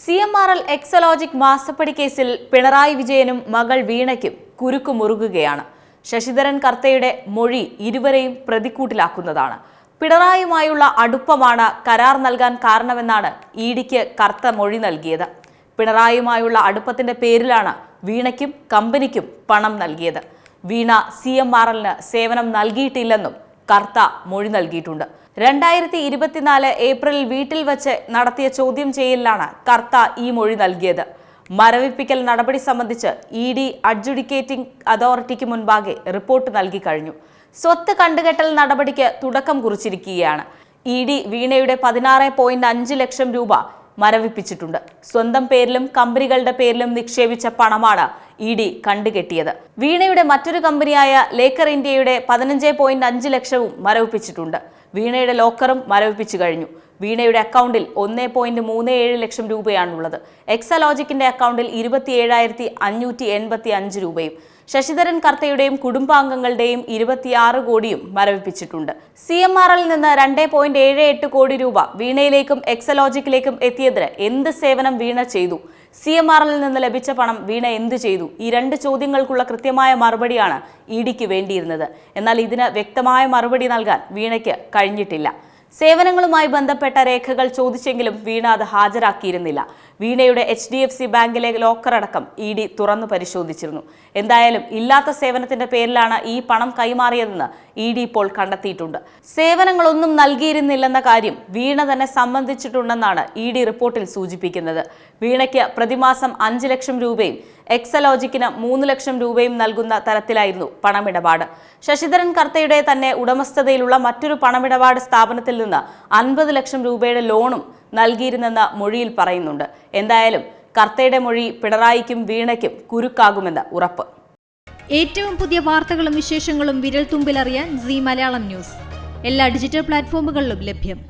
CMRL Exalogic മാസപ്പടി കേസിൽ പിണറായി വിജയനും മകൾ വീണയ്ക്കും കുരുക്കുമുറുകുകയാണ്. ശശിധരൻ കർത്തയുടെ മൊഴി ഇരുവരെയും പ്രതിക്കൂട്ടിലാക്കുന്നതാണ്. പിണറായിയുമായുള്ള അടുപ്പമാണ് കരാർ നൽകാൻ കാരണമെന്നാണ് ഇഡിക്ക് കർത്ത മൊഴി നൽകിയത്. പിണറായിയുമായുള്ള അടുപ്പത്തിന്റെ പേരിലാണ് വീണയ്ക്കും കമ്പനിക്കും പണം നൽകിയത്. വീണ CMRLന് സേവനം നൽകിയിട്ടില്ലെന്നും കർത്ത മൊഴി നൽകിയിട്ടുണ്ട്. 2024 ഏപ്രിലിൽ വീട്ടിൽ വച്ച് നടത്തിയ ചോദ്യം ചെയ്യലിലാണ് കർത്ത ഈ മൊഴി നൽകിയത്. മരവിപ്പിക്കൽ നടപടി സംബന്ധിച്ച് ഇഡി അഡ്ജുഡിക്കേറ്റിംഗ് അതോറിറ്റിക്ക് മുൻപാകെ റിപ്പോർട്ട് നൽകി കഴിഞ്ഞു. സ്വത്ത് കണ്ടുകെട്ടൽ നടപടിക്ക് തുടക്കം കുറിച്ചിരിക്കുകയാണ്. ഇഡി വീണയുടെ 16.5 ലക്ഷം രൂപ മരവിപ്പിച്ചിട്ടുണ്ട്. സ്വന്തം പേരിലും കമ്പനികളുടെ പേരിലും നിക്ഷേപിച്ച പണമാണ് ഇഡി കണ്ടുകെട്ടിയത്. വീണയുടെ മറ്റൊരു കമ്പനിയായ ലേക്കർ ഇന്ത്യയുടെ 15.5 ലക്ഷവും മരവിപ്പിച്ചിട്ടുണ്ട്. വീണയുടെ ലോക്കറും മരവിപ്പിച്ചു കഴിഞ്ഞു. വീണയുടെ അക്കൗണ്ടിൽ 1.37 ലക്ഷം രൂപയാണുള്ളത്. എക്സലോജിക്കിന്റെ അക്കൗണ്ടിൽ 27,585 രൂപയും ശശിധരൻ കർത്തയുടെയും കുടുംബാംഗങ്ങളുടെയും 26 കോടിയും മരവിപ്പിച്ചിട്ടുണ്ട്. CMRL നിന്ന് 2.78 കോടി രൂപ വീണയിലേക്കും എക്സലോജിക്കിലേക്കും എത്തിയതിന് എന്ത് സേവനം വീണ ചെയ്തു? CMRL നിന്ന് ലഭിച്ച പണം വീണ എന്തു ചെയ്തു? ഈ രണ്ട് ചോദ്യങ്ങൾക്കുള്ള കൃത്യമായ മറുപടിയാണ് ഇഡിക്ക് വേണ്ടിയിരുന്നത്. എന്നാൽ ഇതിന് വ്യക്തമായ മറുപടി നൽകാൻ വീണയ്ക്ക് കഴിഞ്ഞിട്ടില്ല. സേവനങ്ങളുമായി ബന്ധപ്പെട്ട രേഖകൾ ചോദിച്ചെങ്കിലും വീണ അത് ഹാജരാക്കിയിരുന്നില്ല. വീണയുടെ HDFC ബാങ്കിലെ ലോക്കർ അടക്കം ഇഡി തുറന്നു പരിശോധിച്ചിരുന്നു. എന്തായാലും ഇല്ലാത്ത സേവനത്തിന്റെ പേരിലാണ് ഈ പണം കൈമാറിയതെന്ന് ഇഡി ഇപ്പോൾ കണ്ടെത്തിയിട്ടുണ്ട്. സേവനങ്ങളൊന്നും നൽകിയിരുന്നില്ലെന്ന കാര്യം വീണ തന്നെ സംബന്ധിച്ചിട്ടുണ്ടെന്നാണ് ഇഡി റിപ്പോർട്ടിൽ സൂചിപ്പിക്കുന്നത്. വീണയ്ക്ക് പ്രതിമാസം 5 ലക്ഷം രൂപയും എക്സലോജിക്കിന് 3 ലക്ഷം രൂപയും നൽകുന്ന തരത്തിലായിരുന്നു പണമിടപാട്. ശശിധരൻ കർത്തയുടെ തന്നെ ഉടമസ്ഥതയിലുള്ള മറ്റൊരു പണമിടപാട് സ്ഥാപനത്തിൽ നിന്ന് 50 ലക്ഷം രൂപയുടെ ലോണും നൽകിയിരുന്നെന്ന് മൊഴിയിൽ പറയുന്നുണ്ട്. എന്തായാലും കർത്തയുടെ മൊഴി പിണറായിക്കും വീണയ്ക്കും കുരുക്കാകുമെന്ന് ഉറപ്പ്. ഏറ്റവും പുതിയ വാർത്തകളും വിശേഷങ്ങളും വിരൽ തുമ്പിലറിയാൻ Zee മലയാളം ന്യൂസ് എല്ലാ ഡിജിറ്റൽ പ്ലാറ്റ്ഫോമുകളിലും ലഭ്യം.